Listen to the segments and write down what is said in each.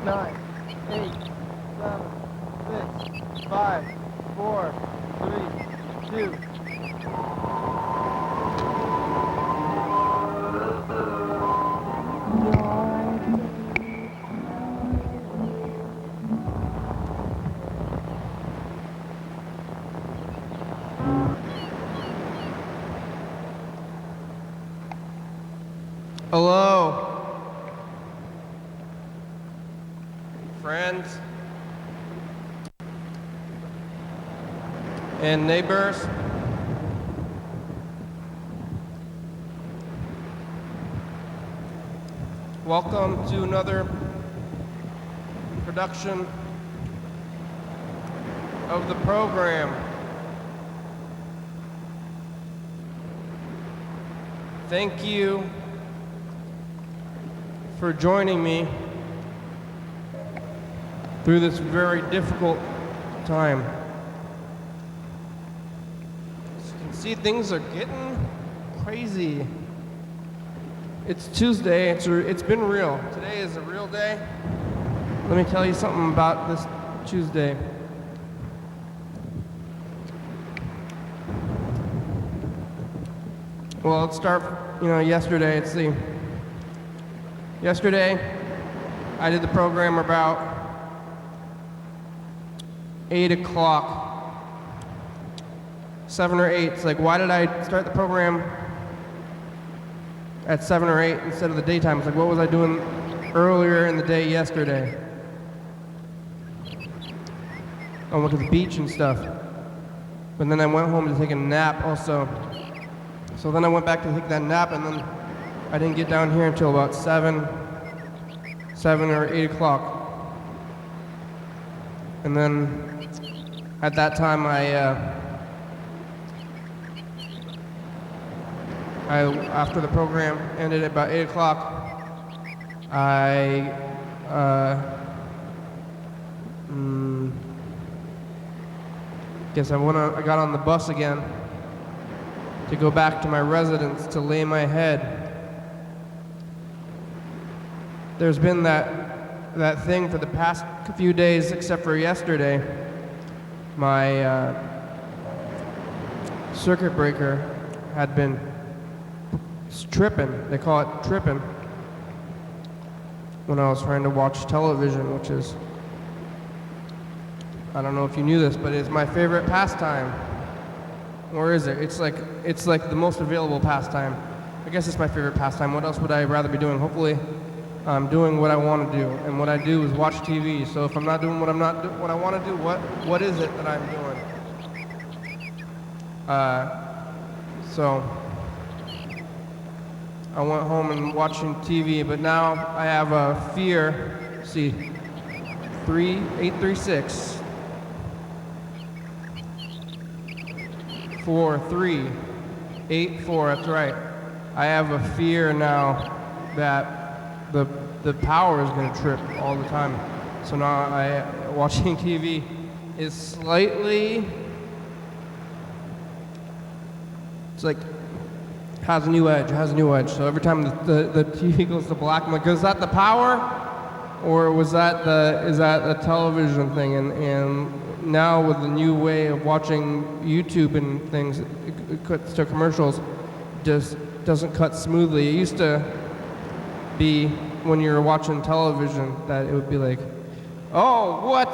Nine, 8, 7, 6, 5, 4, 3, 2. Hello, friends and neighbors. Welcome to another production of the program. Thank you for joining me through this very difficult time. As you can see, things are getting crazy. It's Tuesday, it's been real. Today is a real day. Let me tell you something about this Tuesday. Well, let's start, yesterday. Yesterday, I did the program about 8 o'clock, 7 or 8. It's like, why did I start the program at 7 or 8 instead of the daytime? It's like, what was I doing earlier in the day yesterday? I went to the beach and stuff, but then I went home to take a nap also. So then I went back to take that nap, and then I didn't get down here until about 7 or 8 o'clock. And then at that time after the program ended at about 8 o'clock, I got on the bus again to go back to my residence to lay my head. There's been that thing for the past few days, except for yesterday. My circuit breaker had been tripping. They call it tripping when I was trying to watch television, which is, I don't know if you knew this, but it's my favorite pastime. Or is it? It's like the most available pastime. I guess it's my favorite pastime. What else would I rather be doing? Hopefully, I'm doing what I want to do, and what I do is watch TV. So if I'm not doing what I want to do, what is it that I'm doing? So I went home and watching TV, but now I have a fear. See, 3836. 4384, that's right. I have a fear now that the power is going to trip all the time. So now watching TV is slightly, it's like, has a new edge. So every time the TV goes to black, I'm like, is that the power? Or is that the television thing? And now with the new way of watching YouTube and things, it cuts to commercials, just doesn't cut smoothly. It used to be when you were watching television that it would be like, oh, what?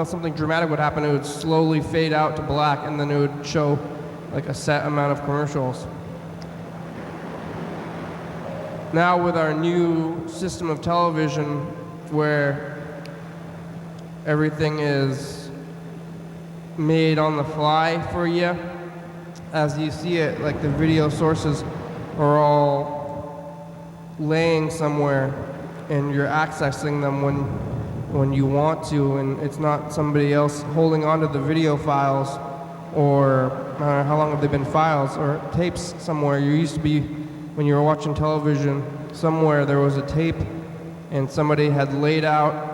Something dramatic would happen. It would slowly fade out to black, and then it would show like a set amount of commercials. Now with our new system of television where everything is made on the fly for you as you see it, like the video sources are all laying somewhere and you're accessing them when you want to, and it's not somebody else holding onto the video files, or I don't know how long have they been files or tapes somewhere. You used to be, when you were watching television, somewhere there was a tape and somebody had laid out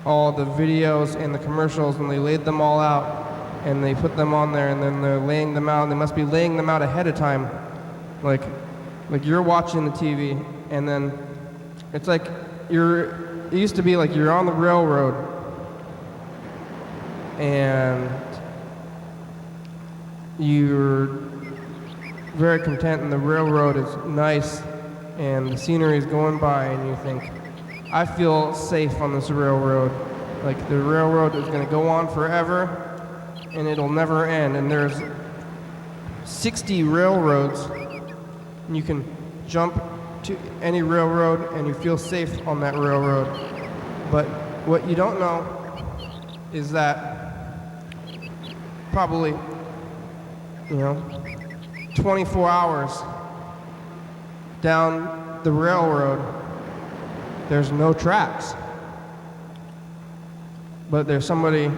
all the videos and the commercials, and they laid them all out, and they put them on there, and then they're laying them out. They must be laying them out ahead of time, like you're watching the TV, and then it's like it used to be like you're on the railroad, and you're very content, and the railroad is nice, and the scenery is going by, and you think, I feel safe on this railroad. Like the railroad is going to go on forever, and it'll never end. And there's 60 railroads, and you can jump to any railroad, and you feel safe on that railroad. But what you don't know is that probably, 24 hours down the railroad, there's no tracks. But there's somebody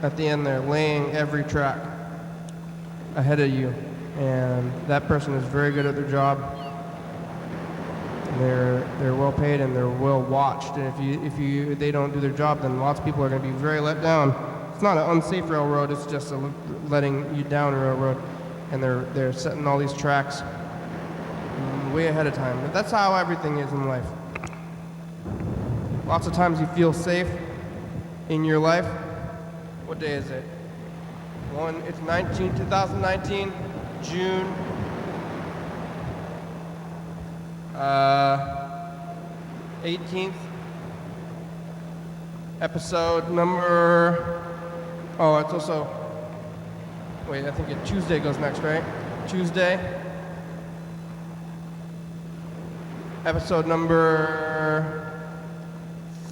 at the end there laying every track ahead of you. And that person is very good at their job. They're well paid and they're well watched. And if they don't do their job, then lots of people are going to be very let down. It's not an unsafe railroad, it's just a letting you down railroad. And they're setting all these tracks way ahead of time. But that's how everything is in life. Lots of times you feel safe in your life. What day is it? It's 2019, June 18th. Episode number, it's also, I think Tuesday goes next, right? Tuesday. Episode number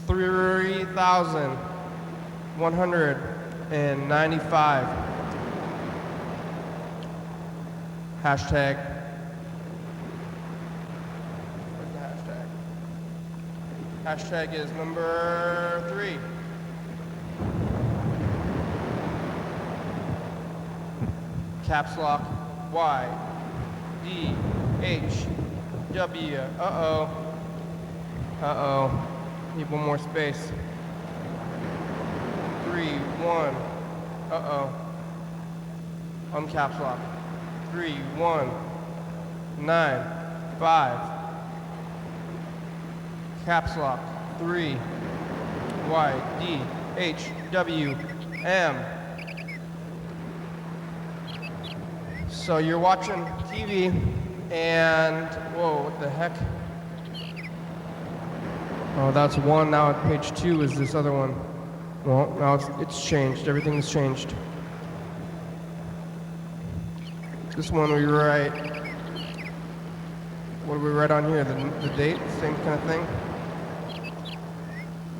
3,195. Hashtag. What's the hashtag? Hashtag is number 3. Caps lock. YDHWM. Uh-oh. Need one more space. 3, 1. Uncaps lock. 3, 1, 9, 5. Caps lock. 3. YDHWM. So you're watching TV and whoa, what the heck? Oh, that's 1. Now at page 2 is this other one. Well, now it's changed. Everything has changed. This one we write. What do we write on here? The date, same kind of thing.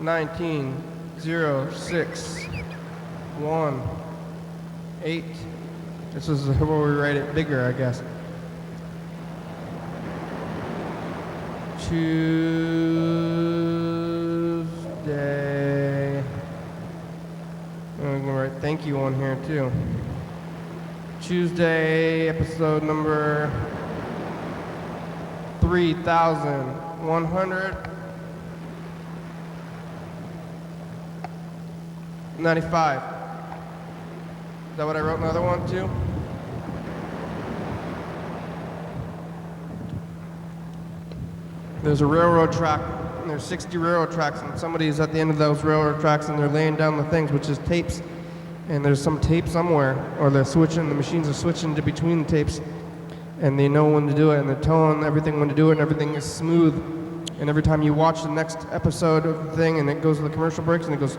19/06/18. This is where we write it bigger, I guess. Tuesday. I'm gonna write thank you on here too. Tuesday, episode number 3,195. Is that what I wrote in the other one too? There's a railroad track, and there's 60 railroad tracks, and somebody's at the end of those railroad tracks, and they're laying down the things, which is tapes. And there's some tape somewhere, or the machines are switching to between the tapes, and they know when to do it, and they're telling everything when to do it, and everything is smooth. And every time you watch the next episode of the thing, and it goes to the commercial breaks, and it goes,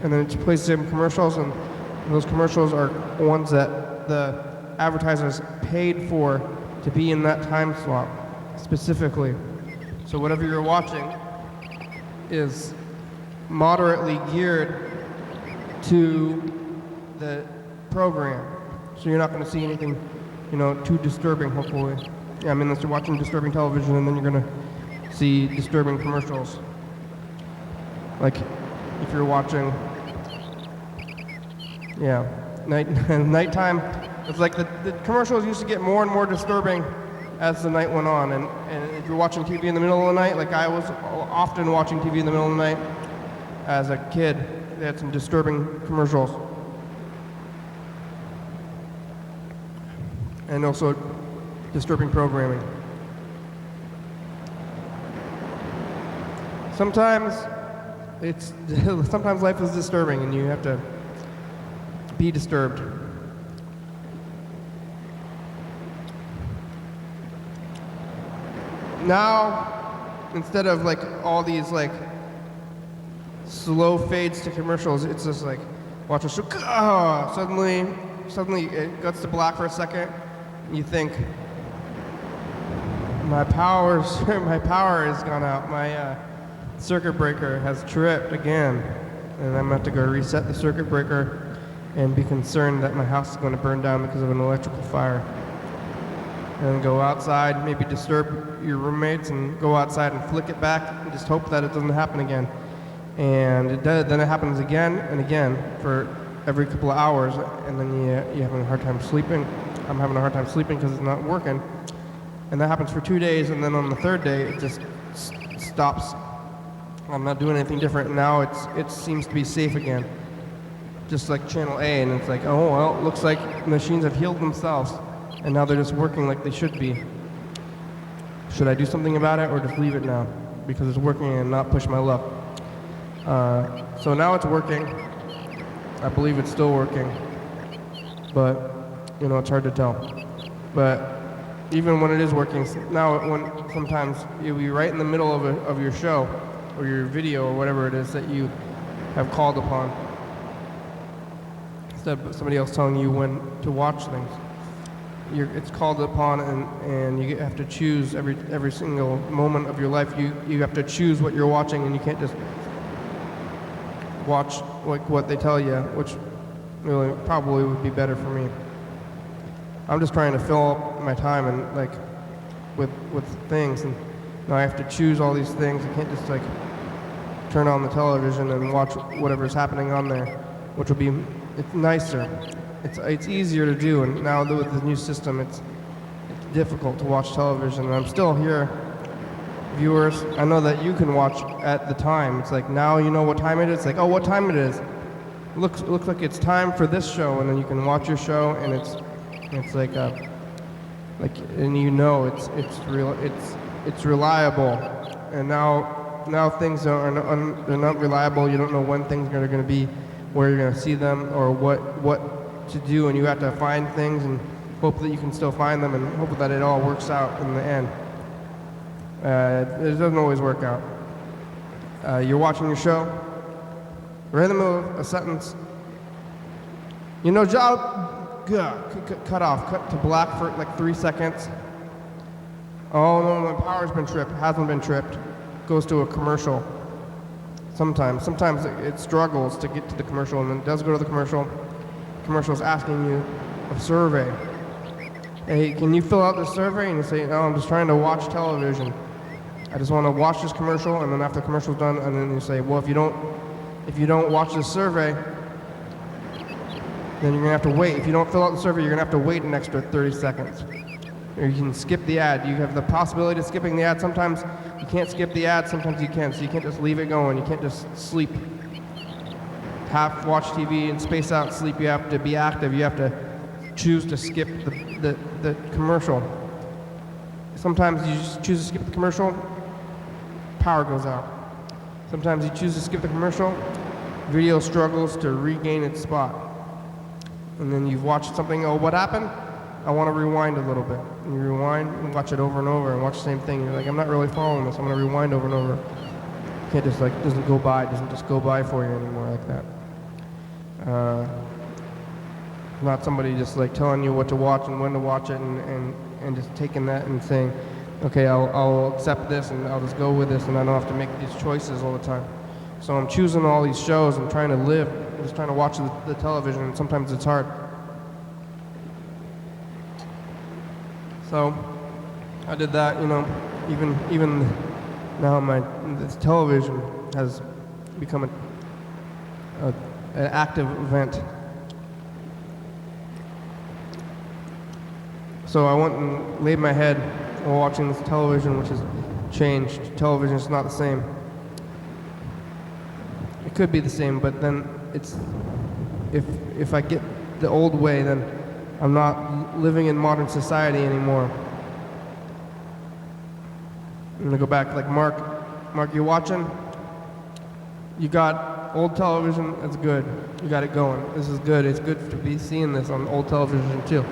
and then it plays some commercials, and those commercials are ones that the advertisers paid for to be in that time slot, specifically. So whatever you're watching is moderately geared to the program. So you're not going to see anything, too disturbing, hopefully. Yeah, unless you're watching disturbing television, and then you're going to see disturbing commercials. Like if you're watching, nighttime, it's like the commercials used to get more and more disturbing as the night went on. And if you're watching TV in the middle of the night, like I was often watching TV in the middle of the night, as a kid. They had some disturbing commercials. And also disturbing programming. Sometimes sometimes life is disturbing and you have to be disturbed. Now, instead of like all these like slow fades to commercials, it's just like watch a show. Oh, suddenly it gets to black for a second. You think my power has gone out. My circuit breaker has tripped again, and I'm going to have to go reset the circuit breaker and be concerned that my house is going to burn down because of an electrical fire. And then go outside, maybe disturb your roommates, and go outside and flick it back and just hope that it doesn't happen again. And it does, then it happens again and again for every couple of hours, and then you're having a hard time sleeping. I'm having a hard time sleeping because it's not working. And that happens for 2 days, and then on the third day, it just stops. I'm not doing anything different. Now it seems to be safe again. Just like channel A, and it's like, oh, well, it looks like machines have healed themselves, and now they're just working like they should be. Should I do something about it, or just leave it now? Because it's working and not push my luck. So now it's working. I believe it's still working. But, you know, it's hard to tell. But even when it is working, now sometimes you'll be right in the middle of your show, or your video, or whatever it is that you have called upon. Instead of somebody else telling you when to watch things. It's called upon, and you have to choose every single moment of your life. You have to choose what you're watching, and you can't just watch like what they tell you, which really probably would be better for me. I'm just trying to fill up my time and like with things, and now I have to choose all these things. I can't just like turn on the television and watch whatever's happening on there, which will be it's nicer. It's easier to do, and now with the new system, it's difficult to watch television. And I'm still here, viewers. I know that you can watch at the time. It's like now you know what time it is. It's like, oh, what time it is? It looks like it's time for this show, and then you can watch your show, and it's like and you know it's reliable. And now things they're not reliable. You don't know when things are going to be, where you're going to see them, or what to do, and you have to find things and hope that you can still find them, and hope that it all works out in the end. It doesn't always work out. You're watching your show, right in the middle of a sentence, you know, job, cut off, cut to black for like 3 seconds. Oh no, my power's been tripped, hasn't been tripped. Goes to a commercial. Sometimes it struggles to get to the commercial, and then it does go to the commercial. Commercial's asking you a survey. Hey, can you fill out this survey? And you say, no, I'm just trying to watch television. I just want to watch this commercial, and then after the commercial's done, and then you say, well, if you don't watch this survey, then you're gonna have to wait. If you don't fill out the survey, you're gonna have to wait an extra 30 seconds. Or you can skip the ad. You have the possibility of skipping the ad. Sometimes you can't skip the ad, sometimes you can. So you can't just leave it going. You can't just sleep. Half watch TV and space out sleep. You have to be active. You have to choose to skip the commercial. Sometimes you just choose to skip the commercial, power goes out. Sometimes you choose to skip the commercial, video struggles to regain its spot. And then you've watched something, oh, what happened? I want to rewind a little bit. And you rewind and watch it over and over and watch the same thing. You're like, I'm not really following this. I'm going to rewind over and over. You can't just like, doesn't just go by for you anymore like that. Not somebody just like telling you what to watch and when to watch it, and just taking that and saying, okay, I'll accept this and I'll just go with this, and I don't have to make these choices all the time. So I'm choosing all these shows and trying to live, I'm just trying to watch the television, and sometimes it's hard. So I did that, you know, even now this television has become an active event. So I went and laid my head while watching this television, which has changed. Television is not the same. It could be the same, but then it's, if I get the old way, then I'm not living in modern society anymore. I'm gonna go back, like Mark, you watching? You got old television, that's good. You got it going. This is good. It's good to be seeing this on old television too.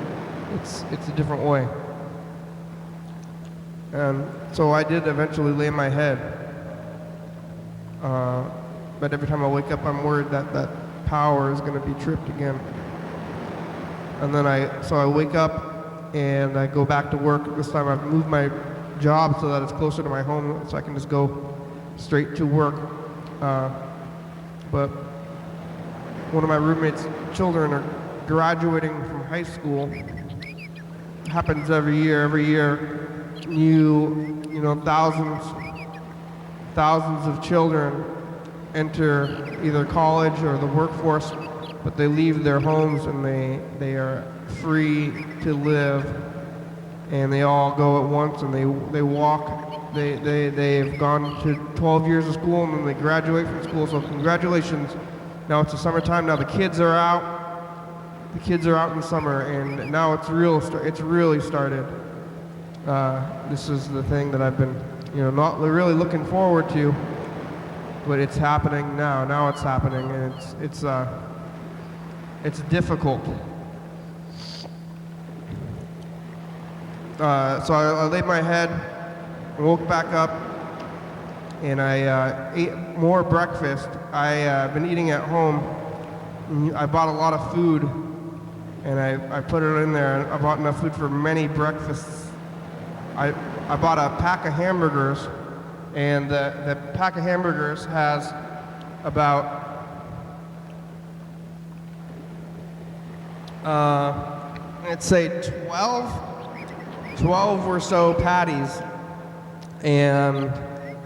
It's a different way. And so I did eventually lay my head. But every time I wake up, I'm worried that that power is gonna be tripped again. And then I wake up and I go back to work. This time I've moved my job so that it's closer to my home, so I can just go straight to work. But one of my roommate's children are graduating from high school. It happens every year. Every year, you know, thousands of children enter either college or the workforce, but they leave their homes and they are free to live, and they all go at once and they walk. They've gone to 12 years of school and then they graduate from school. So congratulations. Now it's the summertime. Now the kids are out. The kids are out in the summer, and now it's really started. This is the thing that I've been, not really looking forward to, but it's happening now. Now it's happening, and it's difficult. So I laid my head, I woke back up, and I ate more breakfast. I've been eating at home. I bought a lot of food, and I put it in there, and I bought enough food for many breakfasts. I bought a pack of hamburgers, and the pack of hamburgers has about, let's say 12 or so patties, and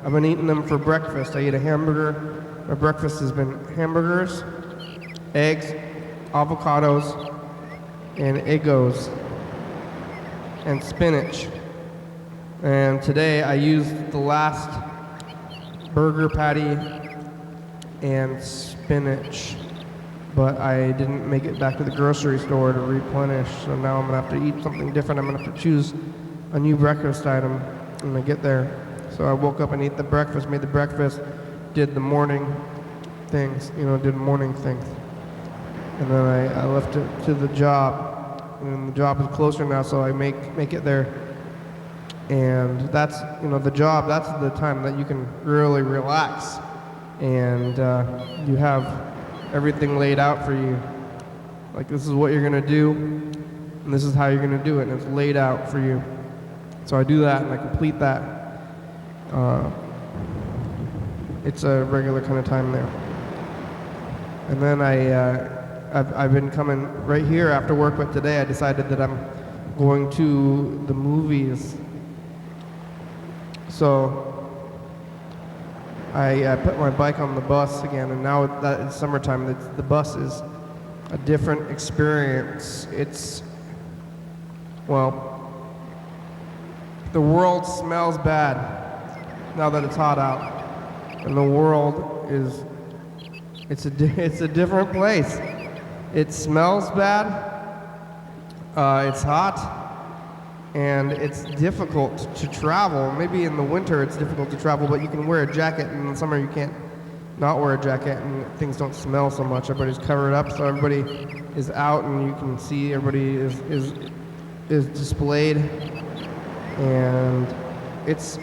I've been eating them for breakfast. I eat a hamburger. My breakfast has been hamburgers, eggs, avocados, and Eggos, and spinach. And today I used the last burger patty and spinach, but I didn't make it back to the grocery store to replenish, so now I'm gonna have to eat something different. I'm gonna have to choose a new breakfast item when I get there. So I woke up and ate the breakfast, made the breakfast, did the morning things, did the morning things. And then I left it to the job, and the job is closer now, so I make it there. And that's, the job, that's the time that you can really relax, and you have everything laid out for you. Like, this is what you're gonna do, and this is how you're gonna do it, and it's laid out for you. So I do that, and I complete that. It's a regular kind of time there. And then I've been coming right here after work, but today I decided that I'm going to the movies. So I put my bike on the bus again, and now that it's summertime, the bus is a different experience. The world smells bad now that it's hot out, and the world it's a different place. It smells bad, it's hot, and it's difficult to travel. Maybe in the winter it's difficult to travel, but you can wear a jacket, and in the summer you can't not wear a jacket, and things don't smell so much. Everybody's covered up, so everybody is out, and you can see everybody is displayed, and it's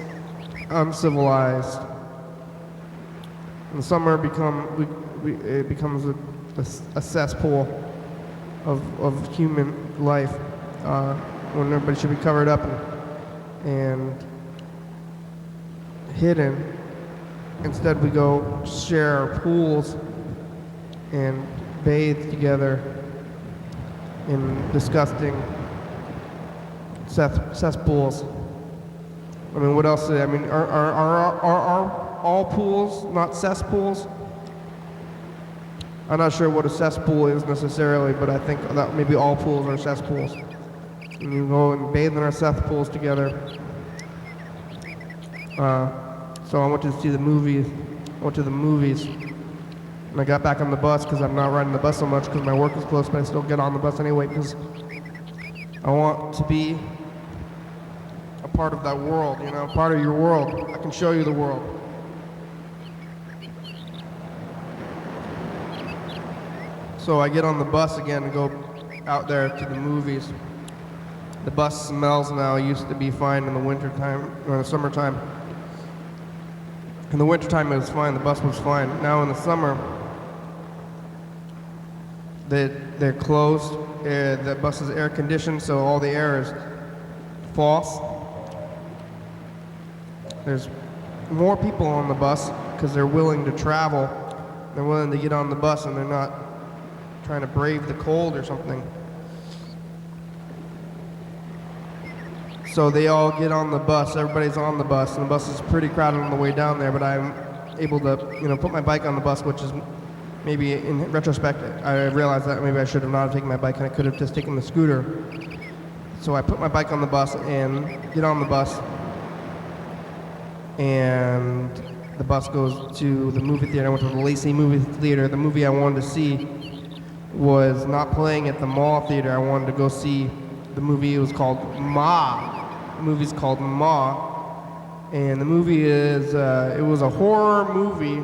uncivilized. In the summer it becomes a cesspool of human life, when everybody should be covered up and hidden. Instead, we go share our pools and bathe together in disgusting cesspools. I mean, what else? Are all pools not cesspools? I'm not sure what a cesspool is necessarily, but I think that maybe all pools are cesspools. And you go and bathe in our cesspools together. So I went to see the movies. I went to the movies, And I got back on the bus because I'm not riding the bus so much because my work is close, but I still get on the bus anyway because I want to be a part of that world, you know, part of your world. I can show you the world. So I get on the bus again and go out there to the movies. The bus smells now. It used to be fine in the winter time or the summertime. In the wintertime it was fine, the bus was fine. Now in the summer, they're closed. The bus is air conditioned, so all the air is false. There's more people on the bus because they're willing to travel. They're willing to get on the bus and they're not trying to brave the cold or something. So they all get on the bus, everybody's on the bus, and the bus is pretty crowded on the way down there, but I'm able to, you know, put my bike on the bus, which is maybe in retrospect, I realized that maybe I should have not taken my bike and I could have just taken the scooter. So I put my bike on the bus and get on the bus, and the bus goes to the movie theater. I went to the Lacey movie theater. The movie I wanted to see was not playing at the mall theater. I wanted to go see the movie. It was called Ma. The movie's called Ma, and the movie is, it was a horror movie,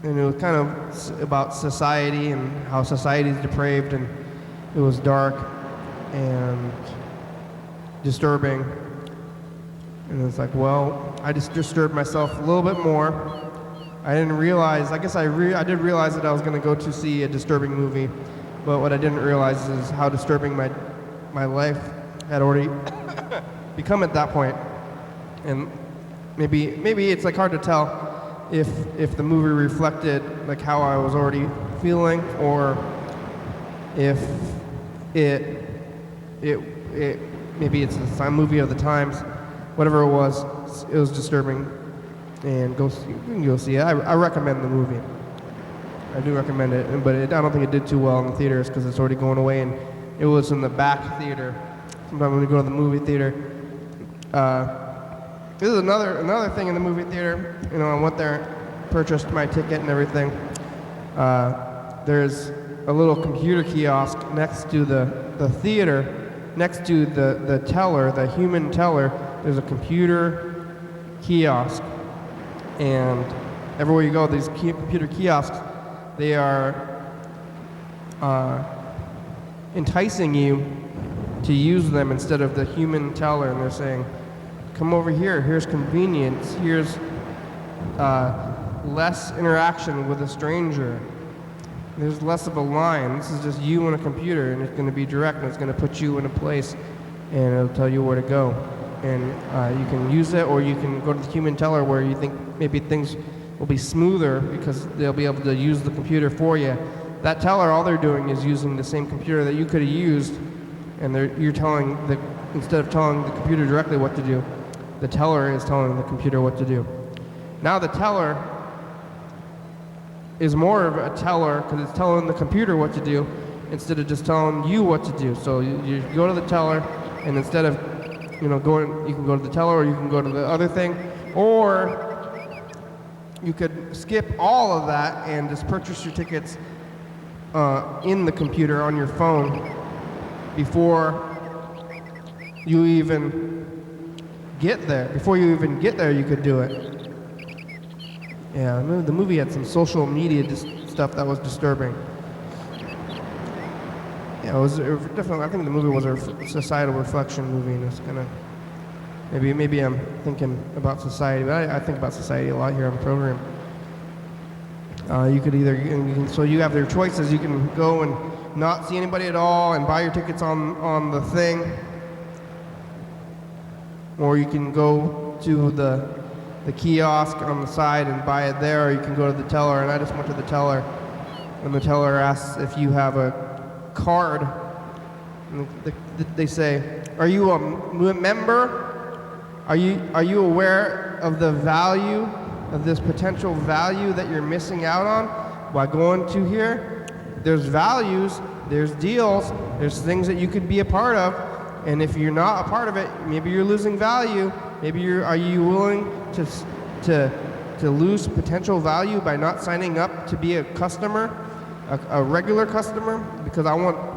and it was kind of about society and how society is depraved, and it was dark and disturbing. And it's like, well, I just disturbed myself a little bit more. I didn't realize, I guess I did realize that I was going to go to see a disturbing movie, but what I didn't realize is how disturbing my life had already become at that point. And maybe it's like hard to tell if the movie reflected like how I was already feeling, or if it maybe it's a movie of the times. Whatever it was disturbing. And you can go see it. I recommend the movie. I do recommend it, but I don't think it did too well in the theaters because it's already going away, and it was in the back theater. Sometimes when we go to the movie theater, this is another thing in the movie theater. You know, I went there, purchased my ticket and everything. There's a little computer kiosk next to the theater, next to the teller, the human teller. There's a computer kiosk, and everywhere you go, these computer kiosks, they are enticing you to use them instead of the human teller, and they're saying, come over here, here's convenience, here's less interaction with a stranger, there's less of a line, this is just you and a computer, and it's going to be direct, and it's going to put you in a place, and it'll tell you where to go. And you can use it, or you can go to the human teller where you think maybe things will be smoother because they'll be able to use the computer for you. That teller, all they're doing is using the same computer that you could have used, and instead of telling the computer directly what to do, the teller is telling the computer what to do. Now the teller is more of a teller because it's telling the computer what to do instead of just telling you what to do. So you go to the teller, and instead of you can go to the teller, or you can go to the other thing, or you could skip all of that and just purchase your tickets in the computer on your phone before you even get there. Before you even get there, you could do it. Yeah, the movie had some social media stuff that was disturbing. Yeah, it was definitely. I think the movie was a societal reflection movie, and it's kind of maybe I'm thinking about society, but I think about society a lot here on the program. You could so you have their choices. You can go and not see anybody at all and buy your tickets on the thing, or you can go to the kiosk on the side and buy it there, or you can go to the teller. And I just went to the teller, and the teller asks if you have a card, and they say, are you a member? Are you aware of the value, of this potential value that you're missing out on by going to here? There's values, there's deals, there's things that you could be a part of, and if you're not a part of it, maybe you're losing value. Maybe are you willing to to lose potential value by not signing up to be a customer, a regular customer, because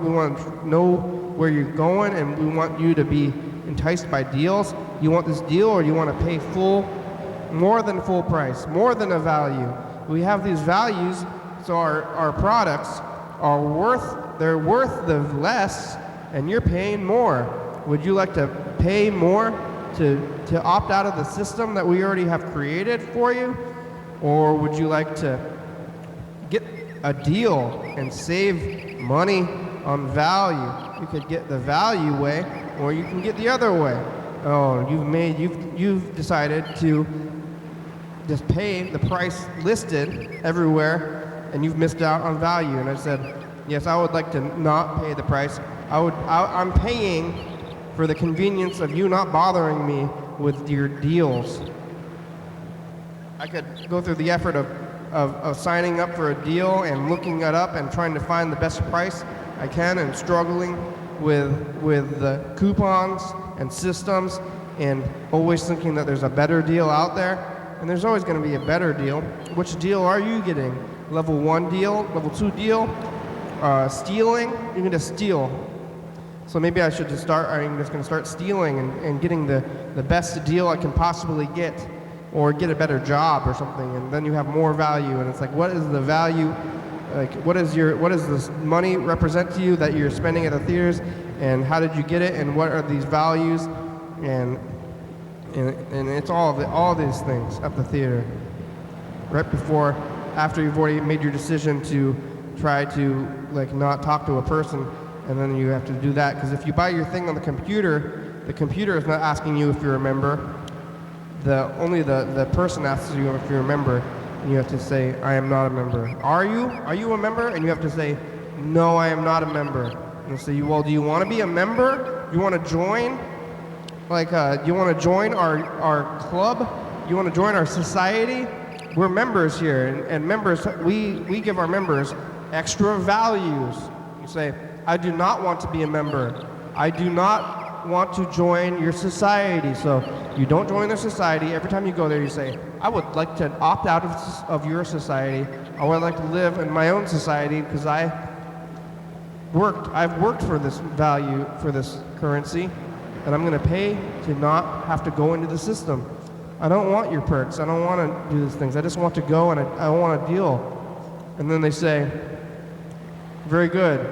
we want to know where you're going, and we want you to be enticed by deals. You want this deal, or you want to pay more than full price, more than a value. We have these values, so our products are worth the less, and you're paying more. Would you like to pay more to opt out of the system that we already have created for you? Or would you like to get a deal and save money on value? You could get the value way, or you can get the other way. Oh, you've decided to just pay the price listed everywhere, and you've missed out on value. And I said, yes, I would like to not pay the price. I'm paying for the convenience of you not bothering me with your deals. I could go through the effort of signing up for a deal and looking it up and trying to find the best price I can, and struggling with the coupons and systems, and always thinking that there's a better deal out there. And there's always going to be a better deal. Which deal are you getting? Level 1 deal, level 2 deal, stealing? You're going to steal. So maybe I'm just going to start stealing and getting the best deal I can possibly get, or get a better job or something, and then you have more value. And it's like, what is the value? Like, what does this money represent to you that you're spending at the theaters, and how did you get it, and what are these values? And it's all these things at the theater. Right before, after you've already made your decision to try to not talk to a person, and then you have to do that, because if you buy your thing on the computer is not asking you if you're a member. Only the person asks you if you're a member, and you have to say, I am not a member. Are you a member? And you have to say, no, I am not a member. And they say, well, do you want to be a member? You want to join? Do you want to join our club? You want to join our society? We're members here, and members, we give our members extra values. You say, I do not want to be a member. I do not want to join your society. So you don't join their society. Every time you go there, you say, I would like to opt out of your society. I would like to live in my own society, because I've worked for this value, for this currency, and I'm going to pay to not have to go into the system. I don't want your perks. I don't want to do these things. I just want to go, and I want a deal. And then they say, very good.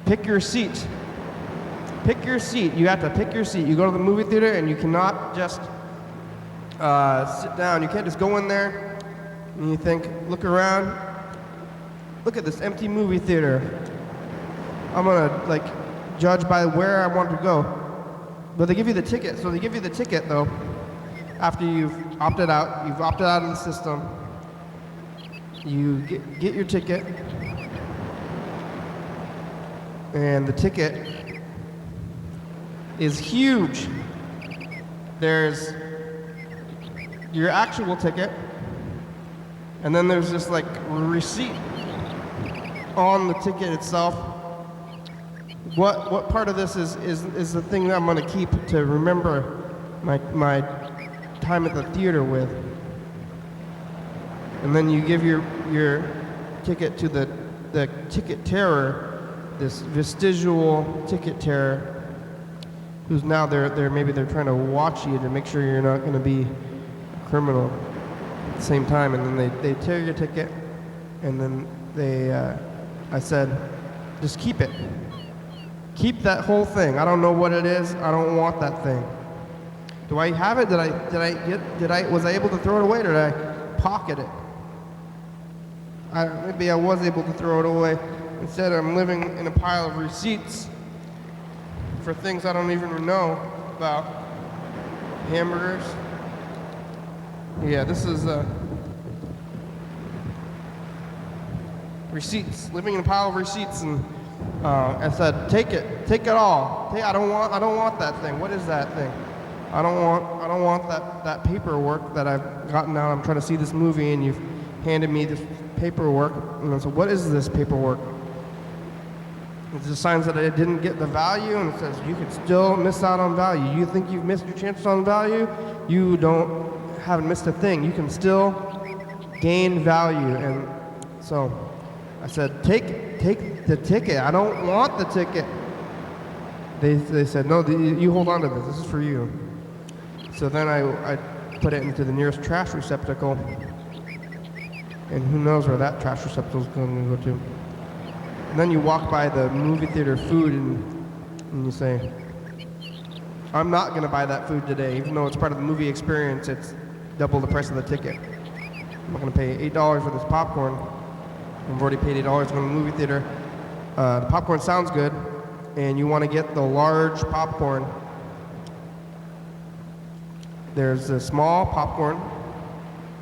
Pick your seat. Pick your seat. You have to pick your seat. You go to the movie theater, and you cannot just sit down. You can't just go in there and you think, look around. Look at this empty movie theater. I'm going to judge by where I want to go. But they give you the ticket. So they give you the ticket, though, after you've opted out. You've opted out of the system. You get your ticket. And the ticket is huge. There's your actual ticket, and then there's this receipt on the ticket itself. What part of this is the thing that I'm going to keep to remember my time at the theater with? And then you give your ticket to the ticket terror, this vestigial ticket terror, who's now maybe they're trying to watch you to make sure you're not going to be a criminal at the same time. And then they tear your ticket, and then I said, just keep it. Keep that whole thing. I don't know what it is. I don't want that thing. Do I have it? Was I able to throw it away, or did I pocket it? Maybe I was able to throw it away. Instead, I'm living in a pile of receipts for things I don't even know about. Hamburgers. Yeah, this is receipts. Living in a pile of receipts, and I said, take it all. I don't want that thing. What is that thing? I don't want that paperwork that I've gotten out. I'm trying to see this movie, and you've handed me this paperwork. And I said, what is this paperwork? It just signs that I didn't get the value, and it says you could still miss out on value. You think you've missed your chances on value? You don't haven't missed a thing. You can still gain value. And so I said, take the ticket. I don't want the ticket. They said, no, you hold on to this. This is for you. So then I put it into the nearest trash receptacle. And who knows where that trash receptacle is going to go to. And then you walk by the movie theater food and you say, I'm not going to buy that food today. Even though it's part of the movie experience, it's double the price of the ticket. I'm not going to pay $8 for this popcorn. I've already paid $8 to go to the movie theater. The popcorn sounds good, and you want to get the large popcorn. There's the small popcorn,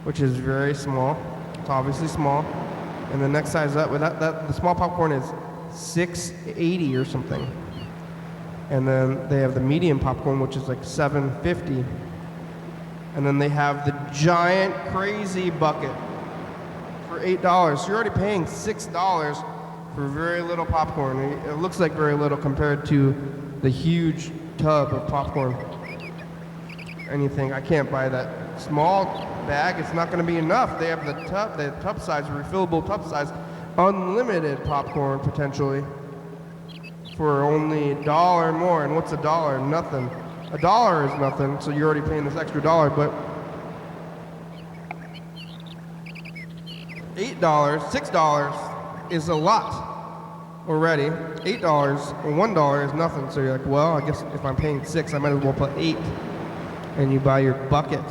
which is very small. It's obviously small. And the next size up, the small popcorn is $6.80 or something. And then they have the medium popcorn, which is like $7.50. And then they have the giant crazy bucket for $8. So you're already paying $6 for very little popcorn. It looks like very little compared to the huge tub of popcorn. Anything, I can't buy that small bag. It's not going to be enough. They have the tub size, refillable tub size, unlimited popcorn potentially for only $1 more. And what's $1? Nothing. $1 is nothing, so you're already paying this extra $1, but $8, $6 is a lot already. $8 or $1 is nothing, so you're like, well, I guess if I'm paying $6, I might as well put $8. And you buy your bucket,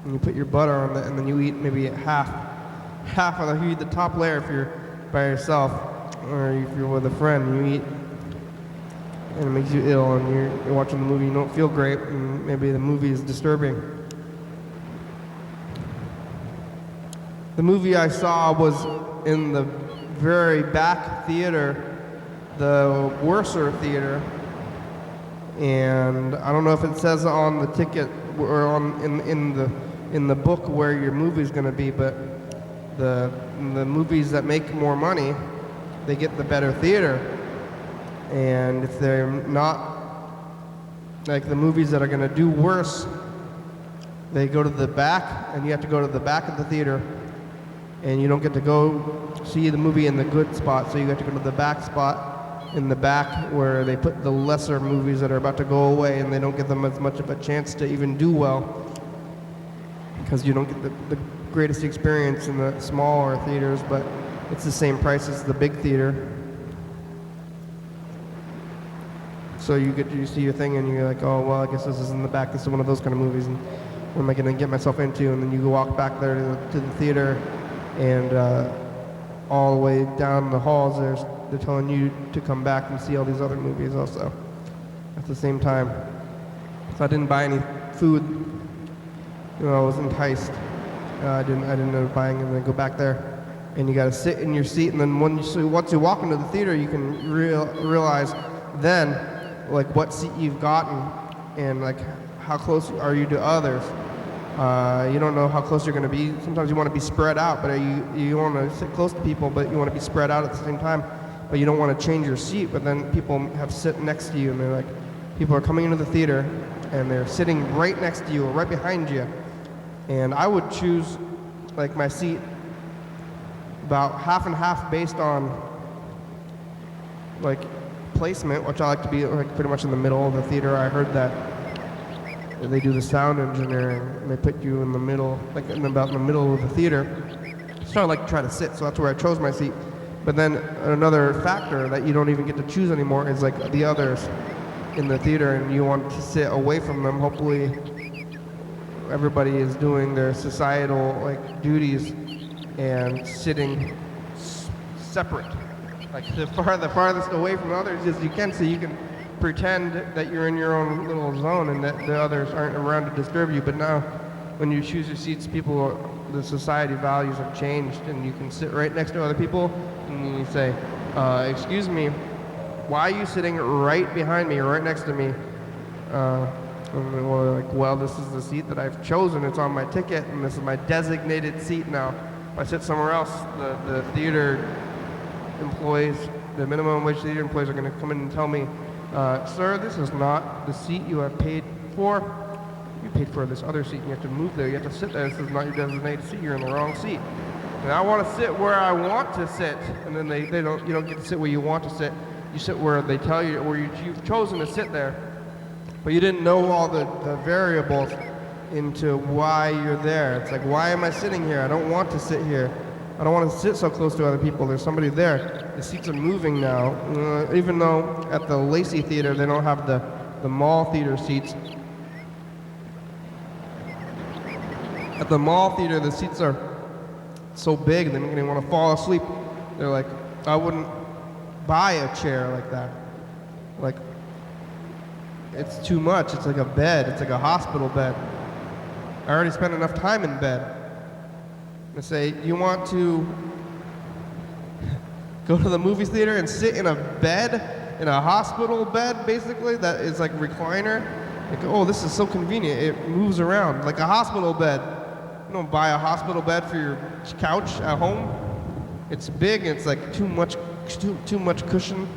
and you put your butter on it, and then you eat maybe half of you eat the top layer if you're by yourself, or if you're with a friend, you eat, and it makes you ill, and you're watching the movie, you don't feel great, and maybe the movie is disturbing. The movie I saw was in the very back theater, the Worcester Theater, and I don't know if it says on the ticket or on in the book where your movie's going to be, but the movies that make more money, they get the better theater. And if they're not, like the movies that are going to do worse, they go to the back, and you have to go to the back of the theater, and you don't get to go see the movie in the good spot, so you have to go to the back spot in the back where they put the lesser movies that are about to go away, and they don't give them as much of a chance to even do well because you don't get the greatest experience in the smaller theaters, but it's the same price as the big theater. So you see your thing and you're like, oh, well, I guess this is in the back. This is one of those kind of movies, and what am I going to get myself into? And then you walk back there to the theater, and all the way down the halls, they're telling you to come back and see all these other movies also at the same time. So I didn't buy any food. You know, I was enticed. I didn't end up buying, and then go back there, and you got to sit in your seat. And then once you walk into the theater, you can realize then like what seat you've gotten and like how close are you to others. You don't know how close you're going to be. Sometimes you want to be spread out, but you want to sit close to people, but you want to be spread out at the same time. But you don't want to change your seat. But then people have sit next to you, and they're like, people are coming into the theater, and they're sitting right next to you or right behind you. And I would choose like my seat about half and half based on like placement, which I like to be like pretty much in the middle of the theater. I heard that they do the sound engineering, and they put you in the middle, like about in the middle of the theater. So I like to try to sit, so that's where I chose my seat. But then another factor that you don't even get to choose anymore is like the others in the theater, and you want to sit away from them. Hopefully everybody is doing their societal like duties and sitting separate, like the farthest away from others as you can, so you can pretend that you're in your own little zone and that the others aren't around to disturb you. But now when you choose your seats, the society values have changed, and you can sit right next to other people, and you say, excuse me, why are you sitting right behind me or right next to me? And they're like, well, this is the seat that I've chosen. It's on my ticket, and this is my designated seat now. If I sit somewhere else, the theater employees, the minimum wage theater employees are going to come in and tell me, sir, this is not the seat you have paid for. you paid for this other seat and you have to move there. You have to sit there. This is not your designated seat. You're in the wrong seat. And I want to sit where I want to sit. And then you don't get to sit where you want to sit. You sit where they tell you, or you've chosen to sit there. But you didn't know all the variables into why you're there. It's like, why am I sitting here? I don't want to sit here. I don't want to sit so close to other people. There's somebody there. The seats are moving now. Even though at the Lacey Theater they don't have the mall theater seats. At the mall theater, the seats are so big they make me want to fall asleep. They're like, I wouldn't buy a chair like that. Like, it's too much. It's like a bed. It's like a hospital bed. I already spent enough time in bed. I say, you want to go to the movie theater and sit in a bed, in a hospital bed, basically, that is like recliner? Like, oh, this is so convenient. It moves around like a hospital bed. You don't buy a hospital bed for your couch at home. It's big. It's like too much cushion.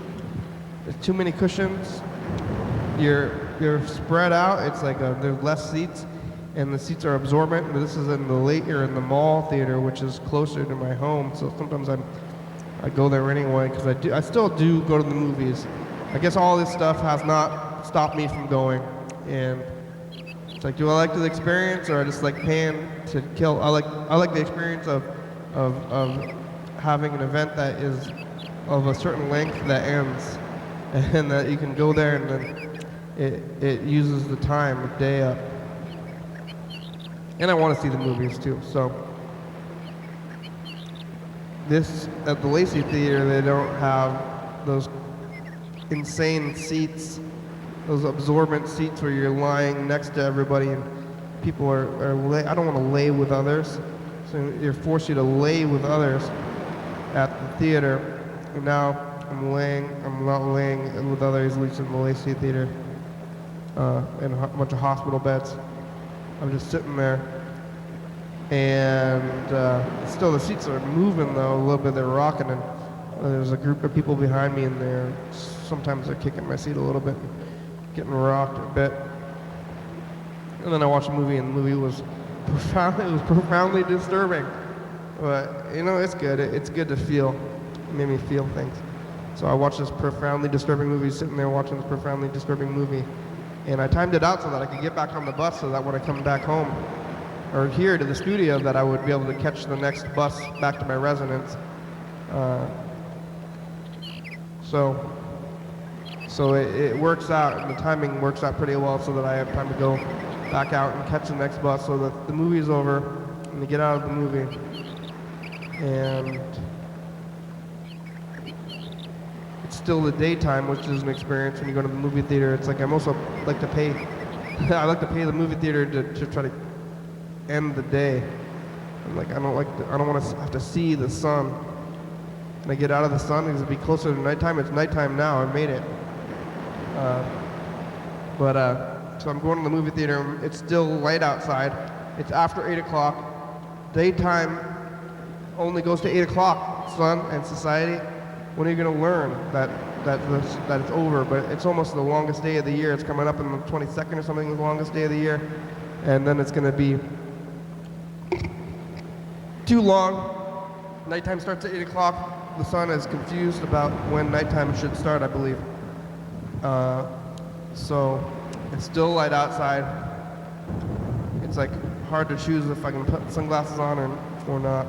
There's too many cushions. You're spread out. It's like there's less seats, and the seats are absorbent. But this is in the mall theater, which is closer to my home. So sometimes I go there anyway because I still do go to the movies. I guess all this stuff has not stopped me from going, and it's like, do I like the experience or I just like paying to kill? I like the experience of having an event that is of a certain length that ends, and that you can go there and then it uses the time, the day up. And I want to see the movies too. So at the Lacey Theater, they don't have those insane seats, those absorbent seats where you're lying next to everybody and people I don't want to lay with others. So they're forced you to lay with others at the theater. And now I'm not laying with others, at least in the Lacey Theater, in a bunch of hospital beds. I'm just sitting there. And still the seats are moving though, a little bit, they're rocking, and there's a group of people behind me and sometimes they're kicking my seat a little bit, getting rocked a bit. And then I watched a movie and the movie was profoundly disturbing. But it's good. It's good to feel. It made me feel things. So I watched this profoundly disturbing movie, sitting there watching this profoundly disturbing movie. And I timed it out so that I could get back on the bus so that when I come back home, or here to the studio, that I would be able to catch the next bus back to my residence. So it works out, and the timing works out pretty well so that I have time to go back out and catch the next bus so that the movie's over and to get out of the movie. And it's still the daytime, which is an experience when you go to the movie theater. It's like I like to pay the movie theater to try to end the day. I'm like, I don't want to have to see the sun. When I get out of the sun, because it'll be closer to nighttime. It's nighttime now. I made it. So I'm going to the movie theater. It's still light outside. It's after 8 o'clock. Daytime only goes to 8 o'clock. Sun and society. When are you going to learn that it's over? But it's almost the longest day of the year. It's coming up on the 22nd or something, the longest day of the year. And then it's going to be too long. Nighttime starts at 8 o'clock. The sun is confused about when nighttime should start, I believe. So it's still light outside. It's like hard to choose if I can put sunglasses on or not.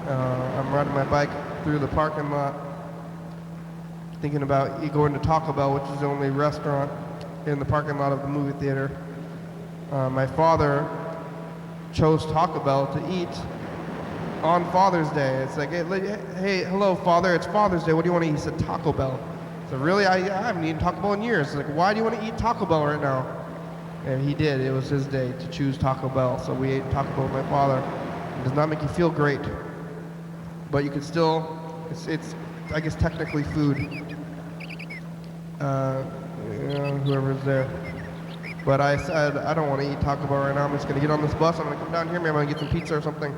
I'm riding my bike through the parking lot, thinking about going to Taco Bell, which is the only restaurant in the parking lot of the movie theater. My father chose Taco Bell to eat on Father's Day. It's like, hey, hello, Father, it's Father's Day. What do you want to eat? He said, Taco Bell. So really, I haven't eaten Taco Bell in years. It's like, why do you want to eat Taco Bell right now? And he did. It was his day to choose Taco Bell. So we ate Taco Bell with my father. It does not make you feel great, but you can still, it's I guess, technically food. Whoever's there. But I said, I don't want to eat Taco Bell right now. I'm just going to get on this bus. I'm going to come down here. Maybe I'm going to get some pizza or something.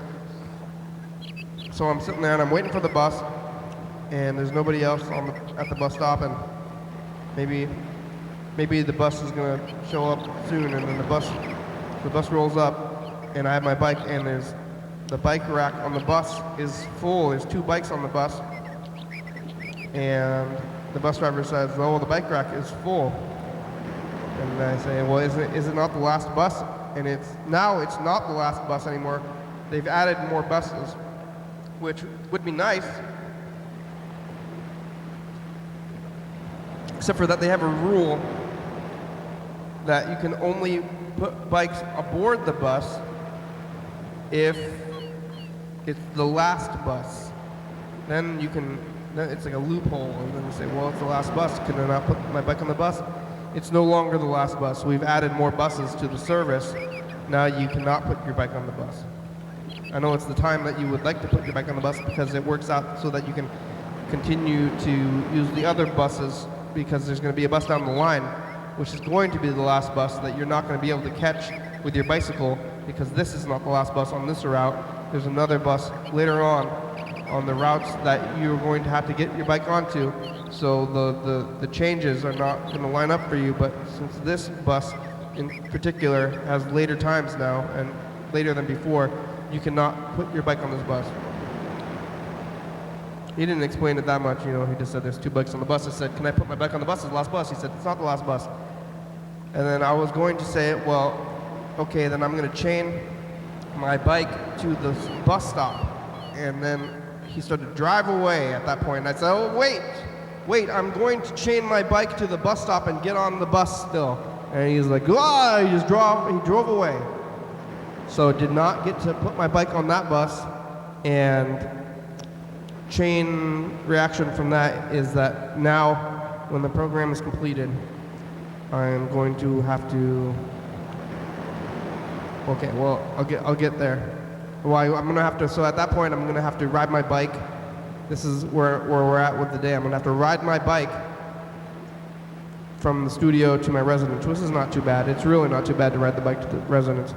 So I'm sitting there and I'm waiting for the bus. And there's nobody else at the bus stop. And maybe maybe the bus is gonna show up soon, and then the bus rolls up, and I have my bike, and there's the bike rack on the bus is full. There's 2 bikes on the bus, and the bus driver says, "Oh, the bike rack is full." And I say, "Well, is it not the last bus?" And it's not the last bus anymore. They've added more buses, which would be nice, except for that they have a rule that you can only put bikes aboard the bus if it's the last bus. Then it's like a loophole, and then you say, well, it's the last bus, can I not put my bike on the bus? It's no longer the last bus. We've added more buses to the service. Now you cannot put your bike on the bus. I know it's the time that you would like to put your bike on the bus because it works out so that you can continue to use the other buses, because there's going to be a bus down the line, which is going to be the last bus that you're not going to be able to catch with your bicycle, because this is not the last bus on this route. There's another bus later on the routes that you're going to have to get your bike onto. So the changes are not going to line up for you, but since this bus in particular has later times now and later than before, you cannot put your bike on this bus. He didn't explain it that much, he just said there's 2 bikes on the bus. I said, can I put my bike on the bus? It's the last bus. He said, it's not the last bus. And then I was going to say, well, okay, then I'm going to chain my bike to the bus stop. And then he started to drive away at that point. And I said, oh, wait, I'm going to chain my bike to the bus stop and get on the bus still. And he's like, he drove away. So did not get to put my bike on that bus, and chain reaction from that is that now when the program is completed, I'm going to have to, okay, well, I'll get there. Well, I'm gonna have to, so at that point I'm gonna have to ride my bike. This is where we're at with the day. I'm gonna have to ride my bike from the studio to my residence, which is not too bad. It's really not too bad to ride the bike to the residence.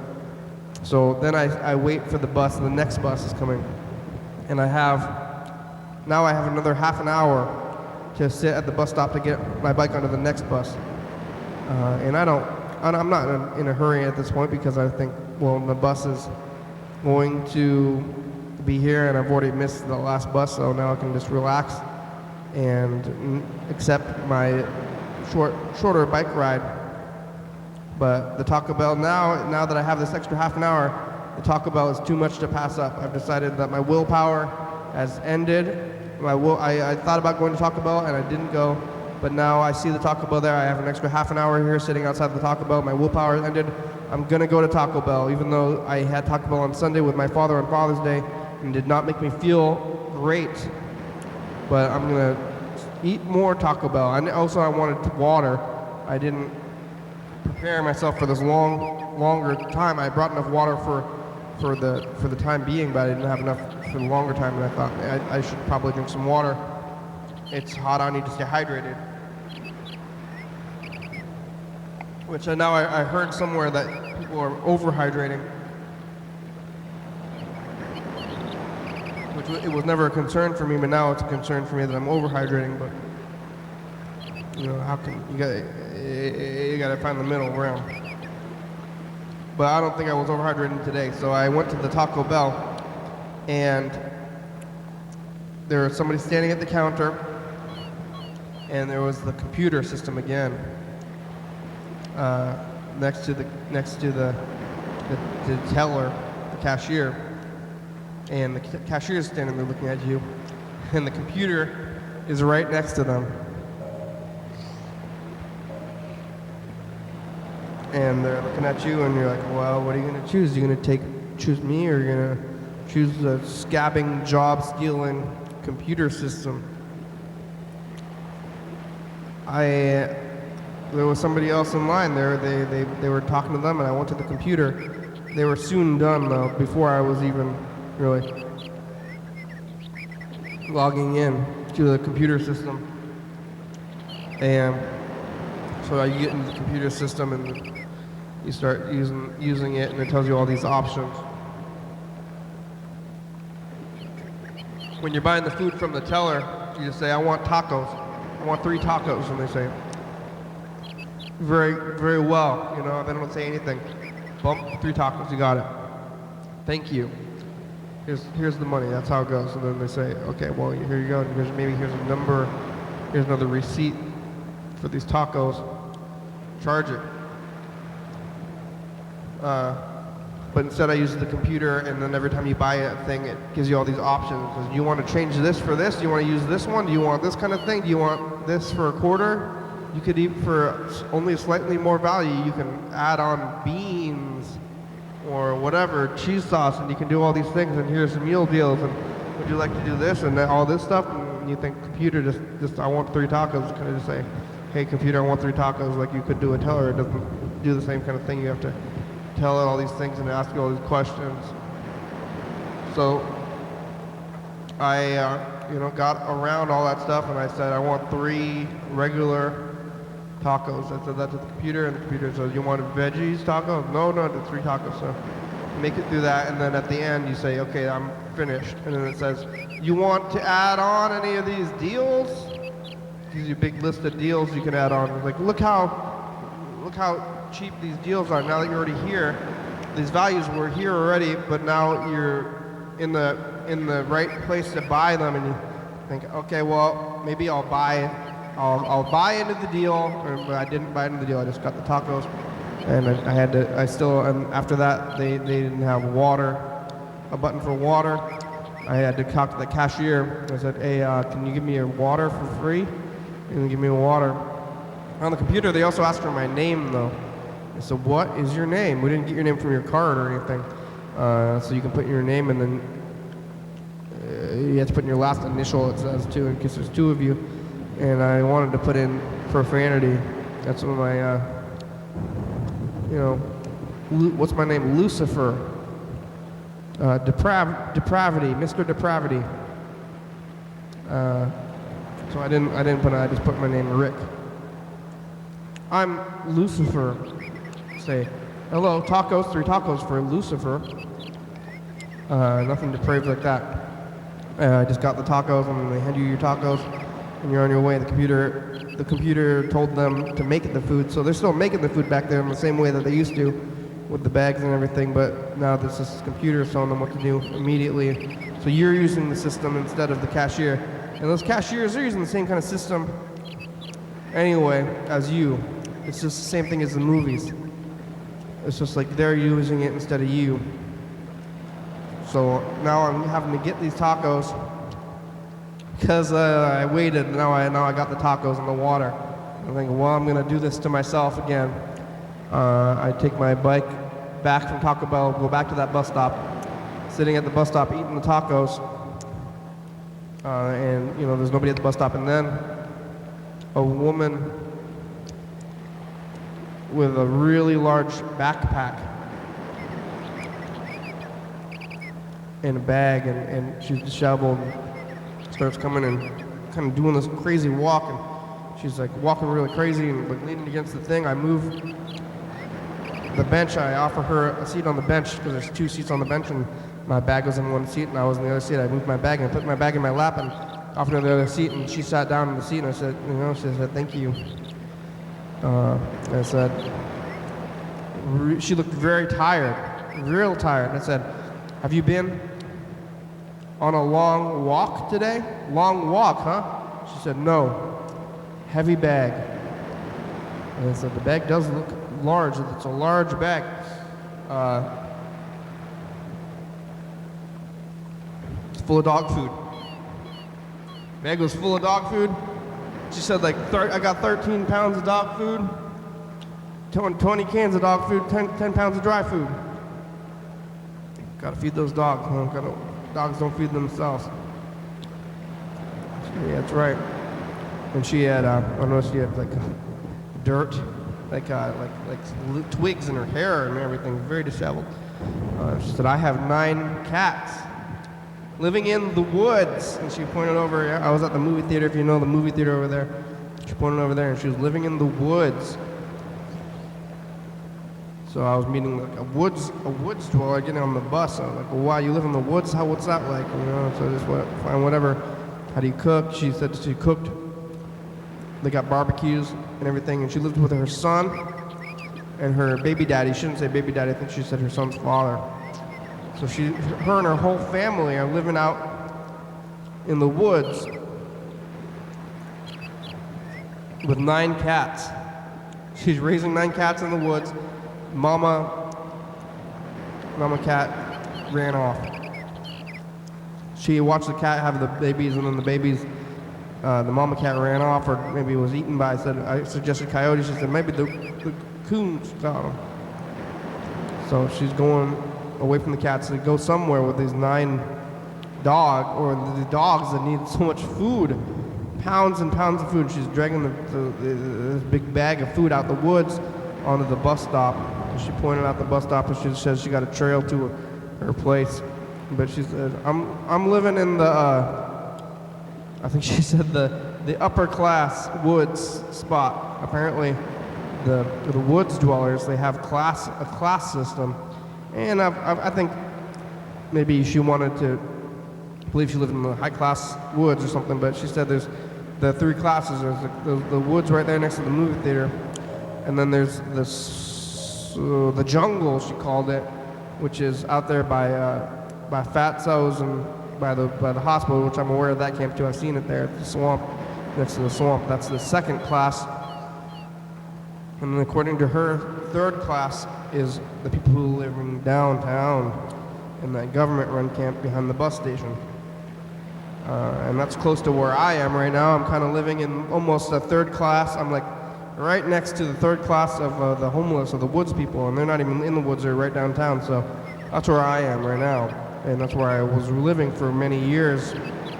So then I wait for the bus, and the next bus is coming. And now I have another half an hour to sit at the bus stop to get my bike onto the next bus. And I'm not in a hurry at this point, because I think, well, the bus is going to be here and I've already missed the last bus, so now I can just relax and accept my shorter bike ride. But the Taco Bell, now that I have this extra half an hour, the Taco Bell is too much to pass up. I've decided that my willpower has ended. I thought about going to Taco Bell and I didn't go, but now I see the Taco Bell there. I have an extra half an hour here sitting outside the Taco Bell. My willpower has ended. I'm gonna go to Taco Bell, even though I had Taco Bell on Sunday with my father on Father's Day and did not make me feel great. But I'm gonna eat more Taco Bell. And also I wanted water. I didn't prepare myself for this longer time. I brought enough water for the time being, but I didn't have enough for the longer time, and I thought I should probably drink some water. It's hot, I need to stay hydrated. Which now I heard somewhere that people are overhydrating. Which it was never a concern for me, but now it's a concern for me that I'm overhydrating. But how can you gotta find the middle ground. But I don't think I was overhydrating today, so I went to the Taco Bell, and there was somebody standing at the counter, and there was the computer system again next to the teller, the cashier, and the cashier is standing there looking at you, and the computer is right next to them. And they're looking at you, and you're like, well, what are you going to choose? Are you going to choose me, or are you going to choose the scabbing, job-stealing computer system? There was somebody else in line there. They were talking to them, and I went to the computer. They were soon done, though, before I was even really logging in to the computer system. And so I get into the computer system, and you start using it, and it tells you all these options. When you're buying the food from the teller, you just say, I want tacos. I want 3 tacos, and they say, very, very well. You know, they don't say anything. Bump, 3 tacos, you got it. Thank you. Here's the money. That's how it goes. And then they say, okay, well, here you go. Here's a number. Here's another receipt for these tacos. Charge it. But instead I use the computer, and then every time you buy a thing, it gives you all these options. It says, do you want to change this for this? Do you want to use this one? Do you want this kind of thing? Do you want this for a quarter? You could eat for only slightly more value. You can add on beans or whatever, cheese sauce, and you can do all these things, and here's the meal deals, and would you like to do this and all this stuff? And you think, computer, just I want 3 tacos. Can I just say, hey, computer, I want 3 tacos, like you could do a teller. It doesn't do the same kind of thing. You have to tell it all these things and ask it all these questions. So I got around all that stuff, and I said, I want 3 regular tacos. I said that to the computer, and the computer says, you want veggies tacos? No, the 3 tacos. So make it through that, and then at the end you say, okay, I'm finished. And then it says, you want to add on any of these deals? It gives you a big list of deals you can add on. It's like, look how cheap these deals are. Now that you're already here, these values were here already, but now you're in the right place to buy them, and you think, okay, well, maybe I'll buy into the deal, but I didn't buy into the deal. I just got the tacos, and after that, they didn't have a button for water. I had to talk to the cashier. I said, hey, can you give me a water for free? And give me a water. On the computer, they also asked for my name, though. I said, what is your name? We didn't get your name from your card or anything. So you can put your name, and then you have to put in your last initial, it says, too, in case there's 2 of you. And I wanted to put in profanity. That's one of my, what's my name? Lucifer. Depravity, Mr. Depravity. So I didn't put it, I just put my name, Rick. I'm Lucifer. Say, hello, tacos, 3 tacos for Lucifer. Nothing depraved like that. I just got the tacos, and they hand you your tacos, and you're on your way. The computer told them to make the food, so they're still making the food back there in the same way that they used to, with the bags and everything, but now this is computer telling them what to do immediately. So you're using the system instead of the cashier. And those cashiers are using the same kind of system anyway as you. It's just the same thing as the movies. It's just like they're using it instead of you. So now I'm having to get these tacos because I waited. Now I got the tacos and the water. I'm thinking, well, I'm gonna do this to myself again. I take my bike back from Taco Bell, go back to that bus stop, sitting at the bus stop eating the tacos, and there's nobody at the bus stop, and then a woman with a really large backpack and a bag, and she's disheveled, starts coming and kind of doing this crazy walk, and she's like walking really crazy and like leaning against the thing. I move the bench. I offer her a seat on the bench because there's 2 seats on the bench, and my bag was in one seat and I was in the other seat. I moved my bag and I put my bag in my lap and offered her the other seat, and she sat down in the seat, and I said, she said, thank you. I said, she looked very tired, real tired. I said, have you been on a long walk today? Long walk, huh? She said, no. Heavy bag. And I said, the bag does look large. It's a large bag. It's full of dog food. Bag was full of dog food. She said, I got 13 pounds of dog food, 20 cans of dog food, 10 pounds of dry food. Gotta feed those dogs. Dogs don't feed themselves. Yeah, that's right. And she had, I don't know, she had dirt, like twigs in her hair and everything, very disheveled. She said, I have 9 cats living in the woods. And she pointed over, I was at the movie theater, if you know the movie theater over there. She pointed over there, and she was living in the woods. So I was meeting a woods dweller getting on the bus. I was like, well, wow, you live in the woods? What's that like? So I just went, fine, whatever. How do you cook? She said she cooked They got barbecues and everything, and she lived with her son and her baby daddy. She didn't say baby daddy, I think she said her son's father. So her and her whole family are living out in the woods with 9 cats. She's raising 9 cats in the woods. Mama cat ran off. She watched the cat have the babies, and then the babies, the mama cat ran off, or maybe it was eaten by, I suggested coyotes. She said maybe the coons got them. So she's going away from the cats to go somewhere with these 9 the dogs that need so much food, pounds and pounds of food. She's dragging this big bag of food out the woods onto the bus stop. And she pointed out the bus stop, and she says she got a trail to her place. But she said, I'm living in the, I think she said the upper class woods spot. Apparently the woods dwellers, they have a class system. And I think maybe she wanted to believe she lived in the high class woods or something, but she said there's the 3 classes. There's the woods right there next to the movie theater, and then there's the jungle, she called it, which is out there by Fatso's and by the hospital, which I'm aware of that camp too. I've seen it there at the swamp, next to the swamp. That's the 2nd class. And then according to her, 3rd class is the people who live in downtown in that government-run camp behind the bus station. And that's close to where I am right now. I'm kind of living in almost a 3rd class. I'm like right next to the 3rd class of the homeless, or the woods people, and they're not even in the woods, they're right downtown. So that's where I am right now. And that's where I was living for many years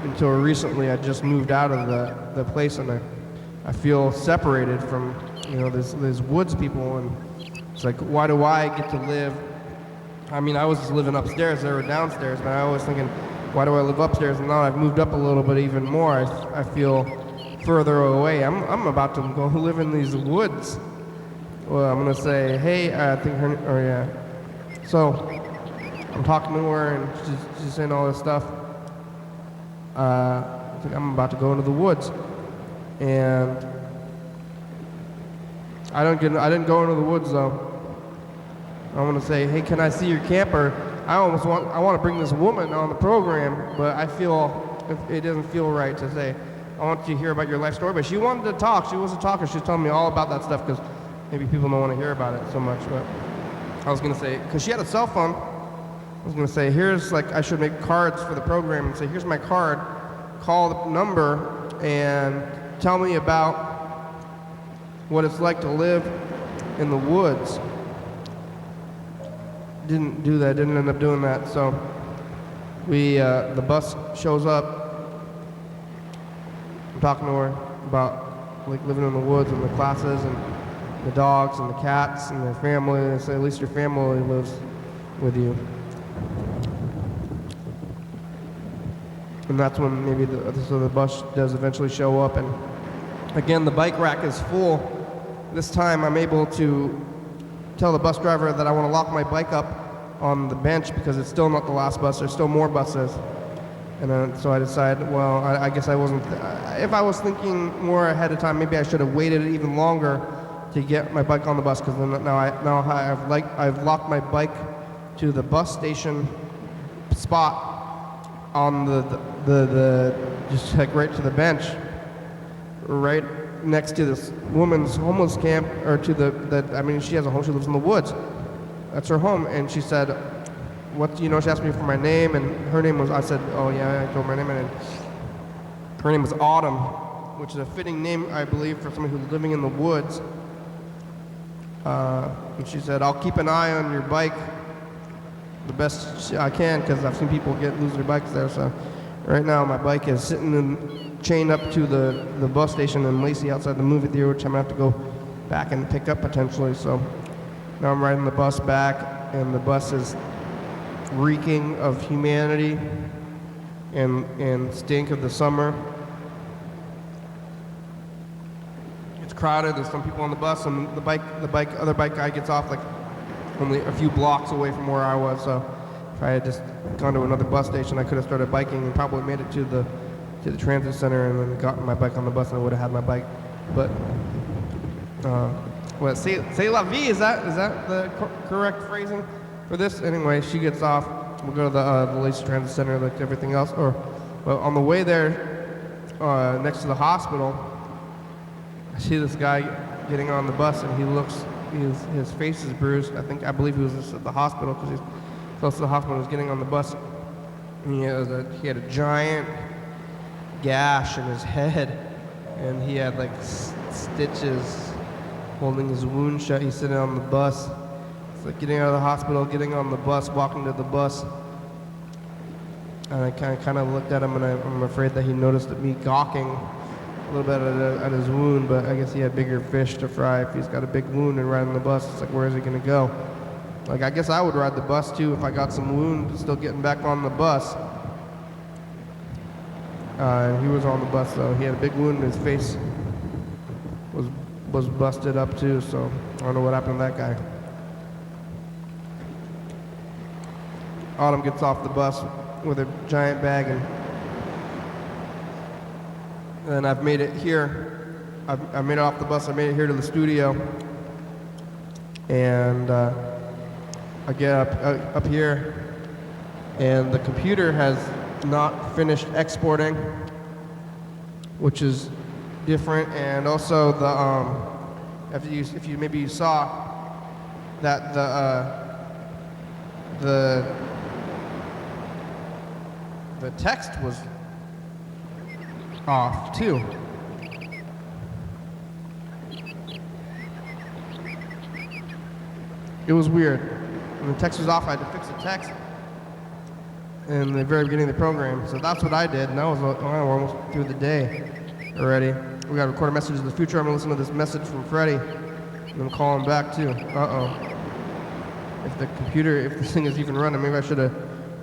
until recently. I just moved out of the place, and I feel separated from, these woods people. And it's like, why do I get to live? I mean, I was just living upstairs, they were downstairs, but I was thinking, why do I live upstairs? And now I've moved up a little bit even more. I feel further away. I'm about to go live in these woods. Well, I'm gonna say, hey, I think So I'm talking to her, and she's saying all this stuff. I think I'm about to go into the woods, and I didn't go into the woods though. I want to say, hey, can I see your camper? I want to bring this woman on the program, but I feel it doesn't feel right to say, I want you to hear about your life story. But she wanted to talk. She was a talker. She was telling me all about that stuff, because maybe people don't want to hear about it so much. But I was going to say, because she had a cell phone, I was going to say, I should make cards for the program and say, here's my card. Call the number and tell me about what it's like to live in the woods. Didn't do that, didn't end up doing that. So the bus shows up. I'm talking to her about like living in the woods and the classes and the dogs and the cats and their family. They say, at least your family lives with you. And that's when maybe the bus does eventually show up. And again, the bike rack is full. This time I'm able to tell the bus driver that I want to lock my bike up on the bench, because it's still not the last bus. There's still more buses. And then, so I decided, well, I guess I wasn't, if I was thinking more ahead of time, maybe I should have waited even longer to get my bike on the bus, because now I've locked my bike to the bus station spot on the just like right to the bench, right next to this woman's homeless camp, or to she has a home, she lives in the woods. That's her home. And she said, she asked me for my name, and her name was, I said, oh yeah, I told my name, and her name was Autumn, which is a fitting name, I believe, for somebody who's living in the woods. And she said, I'll keep an eye on your bike the best I can, because I've seen people lose their bikes there. So right now my bike is sitting chained up to the bus station in Lacey outside the movie theater, which I'm gonna have to go back and pick up potentially. So now I'm riding the bus back, and the bus is reeking of humanity and stink of the summer. It's crowded. There's some people on the bus, and the other bike guy gets off like only a few blocks away from where I was. So if I had just gone to another bus station, I could have started biking and probably made it to the transit center, and then gotten my bike on the bus, and I would have had my bike But what? C'est la vie? Is that the correct phrasing for this? Anyway, she gets off. We'll go to the Lacey Transit Center like everything else. Well, on the way there, next to the hospital, I see this guy getting on the bus, and he looks. His face is bruised. I believe he was just at the hospital because he's close to the hospital. He was getting on the bus. And he had a giant gash in his head, and he had like stitches holding his wound shut. He's sitting on the bus. It's like getting out of the hospital, getting on the bus, walking to the bus. And I kind of looked at him, and I'm afraid that he noticed me gawking a little bit at his wound, but I guess he had bigger fish to fry. If he's got a big wound and riding the bus, it's like, where is he gonna go? Like, I guess I would ride the bus too if I got some wound, still getting back on the bus. And he was on the bus though. He had a big wound and his face was busted up too, so I don't know what happened to that guy. Autumn gets off the bus with a giant bag, and I've made it here. I made it off the bus. I made it here to the studio, and I get up here, and the computer has not finished exporting, which is different. And also if you maybe saw that the text was off too. It was weird. When the text was off, I had to fix the text in the very beginning of the program. So that's what I did, and that was we're almost through the day already. We got to record a message in the future. I'm gonna listen to this message from Freddie, and then call him back too. If this thing is even running, maybe I should have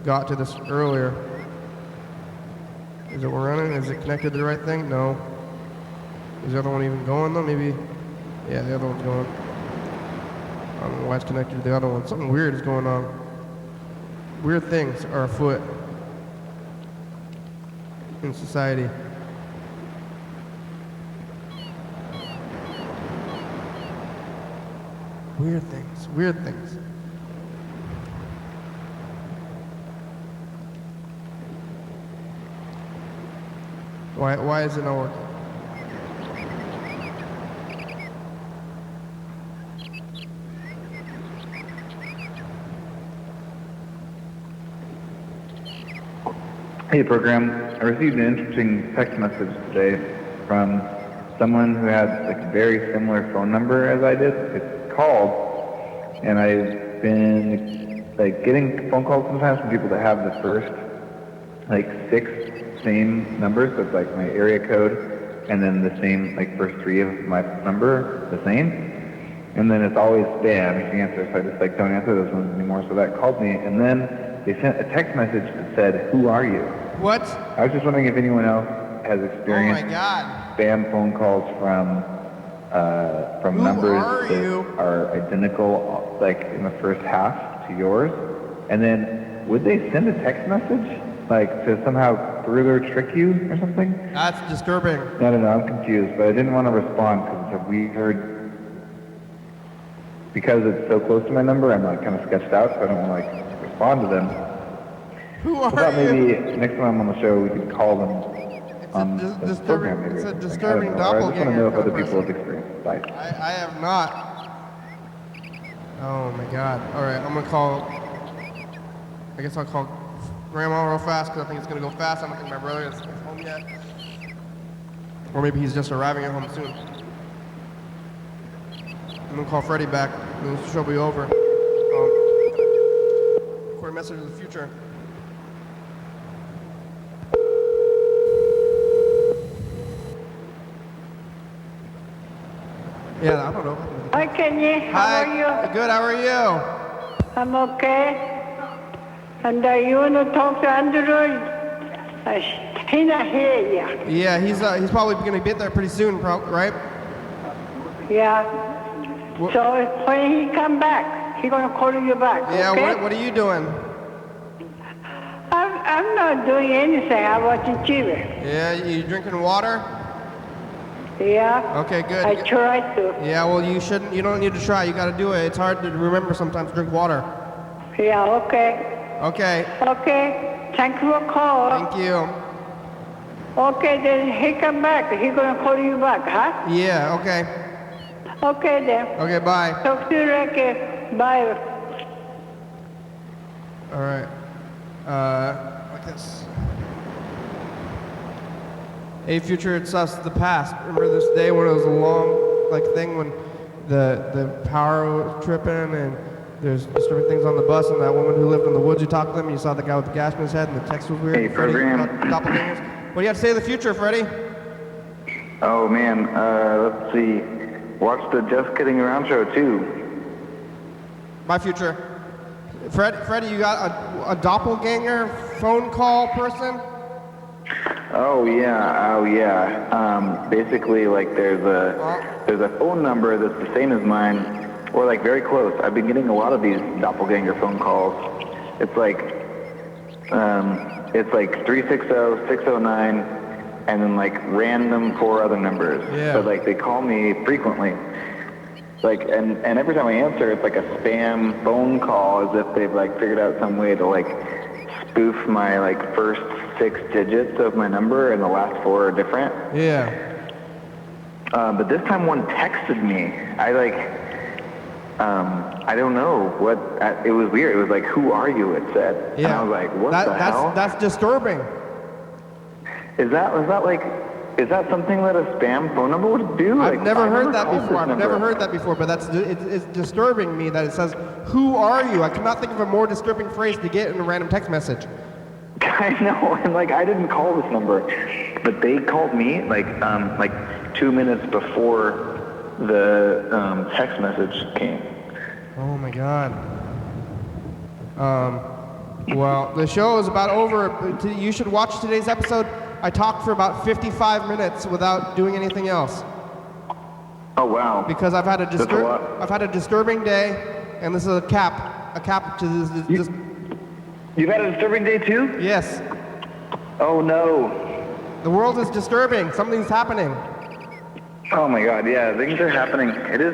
got to this earlier. Is it running? Is it connected to the right thing? No. Is the other one even going though? Maybe. Yeah, the other one's going. I don't know why it's connected to the other one. Something weird is going on. Weird things are afoot in society. Weird things. Weird things. Why is it not working? Hey program, I received an interesting text message today from someone who had like a very similar phone number as I did. It's called, and I've been like getting phone calls sometimes from people that have the first like 6 same numbers, so it's like my area code and then the same like first 3 of my number, the same. And then it's always spam if you answer, so I just like don't answer those ones anymore. So that called me, and then they sent a text message that said, "Who are you?" What? I was just wondering if anyone else has experienced spam phone calls from numbers that are identical, like in the first half to yours. And then would they send a text message, like to somehow further trick you or something? That's disturbing. I don't know, I'm confused, but I didn't want to respond because it's a weird. Because it's so close to my number, I'm like kind of sketched out, so I don't want to like respond to them. Who are I thought maybe you? next time I'm on the show we could call them on the program maybe. It's a I disturbing just want to doppelganger. know if other people have experienced it. Bye. I have not. Oh my God. All right, I'm gonna call. I guess I'll call Grandma real fast because I think it's gonna go fast. I don't think my brother is home yet, or maybe he's just arriving at home soon. I'm gonna call Freddie back, and the show will be over. Record a message in the future. Yeah, I don't know. Hi, Kenny. How are you? Good, how are you? I'm okay. And you want to talk to Andrew? He's not here yet. Yeah, he's probably going to get there pretty soon, right? Yeah. So when he come back, he's going to call you back, Yeah, okay? what are you doing? I'm not doing anything. I'm watching TV. Yeah, you drinking water? Yeah. Okay, good. I tried to. Yeah, well, you don't need to try. You got to do it. It's hard to remember sometimes. Drink water. Yeah, okay. Okay. Okay. Thank you for call. Thank you. Okay, then he come back. He gonna call you back, huh? Yeah, okay. Okay then. Okay, bye. Talk to you later. Bye. All right. Like this. Hey, future, it's us, the past. Remember this day when it was a long, thing when the power was tripping and there's disturbing things on the bus and that woman who lived in the woods, you talked to them and you saw the guy with the gas in his head and the text was weird. Hey, program. Doppelgangers. What do you have to say to the future, Freddie? Oh man, let's see. Watch the Just Kidding Around show too. My future. Freddie, you got a doppelganger phone call person? Oh yeah. Basically, like there's a phone number that's the same as mine, or like very close. I've been getting a lot of these doppelganger phone calls. It's like 360-609, and then like random 4 other numbers. Yeah. So like they call me frequently. Like and every time I answer, it's like a spam phone call, as if they've like figured out some way to like spoof my like first 6 digits of my number and the last 4 are different. Yeah. But this time one texted me. I don't know what, it was weird. It was like, who are you, it said. Yeah. And I was like, what the hell? That's disturbing. Is that something that a spam phone number would do? I've never heard that called before. this I've number. never heard that before, but it's disturbing me that it says, who are you? I cannot think of a more disturbing phrase to get in a random text message. I know, and like I didn't call this number, but they called me like 2 minutes before the text message came. Oh my God. Well, the show is about over. You should watch today's episode. I talked for about 55 minutes without doing anything else. Oh wow. Because I've had That's a lot. I've had a disturbing day, and this is a cap to this. You've had a disturbing day too? Yes. Oh no. The world is disturbing. Something's happening. Oh my God, yeah, things are happening. It is,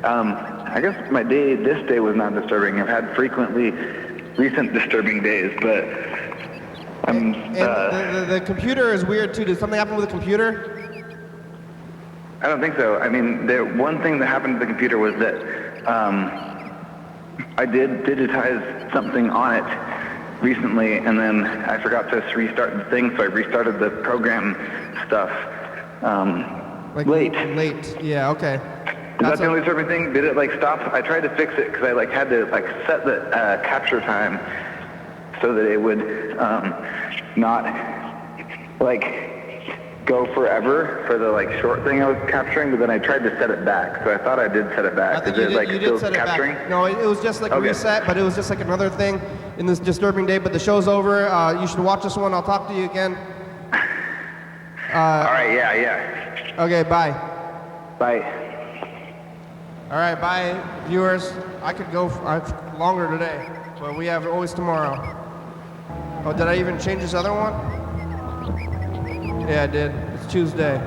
I guess this day was not disturbing. I've had recent disturbing days, but the computer is weird too. Did something happen with the computer? I don't think so. I mean, the one thing that happened to the computer was that I did digitize something on it recently, and then I forgot to restart the thing, so I restarted the program stuff late. Late, yeah, okay. Is that the only disturbing thing? Did it like stop? I tried to fix it because I like had to like set the capture time so that it would not like go forever for the like short thing I was capturing, but then I tried to set it back. So I thought I did set it back. I think Is it like you still did set capturing? it back. No, it was just like Okay. reset, but it was just like another thing in this disturbing day. But the show's over. You should watch this one. I'll talk to you again. All right, yeah. Okay, bye. Bye. All right, bye, viewers. I could go longer today, but we have always tomorrow. Oh, did I even change this other one? Yeah, I did. It's Tuesday.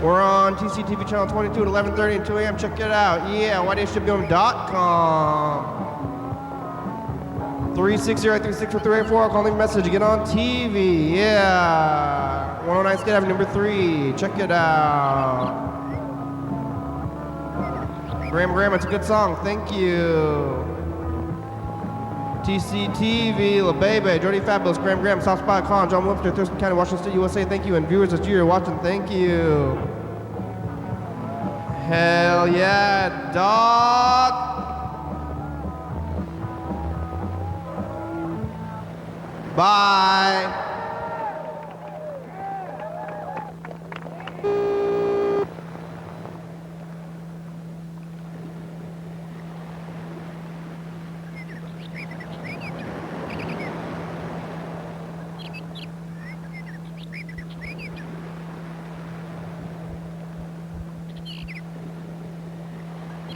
We're on TCTV channel 22 at 11:30 and 2 a.m. Check it out. Yeah, YDHWM.com. 360-364-384. Call, leave a message. Get on TV. Yeah. 109 State Avenue, number 3. Check it out. Graham, it's a good song. Thank you. TCTV, La Bebe, Jody Fabulous, Graham, South Spot, Con, John Webster, Thurston County, Washington State, USA. Thank you. And viewers that you're watching, thank you. Hell yeah, dog. Bye.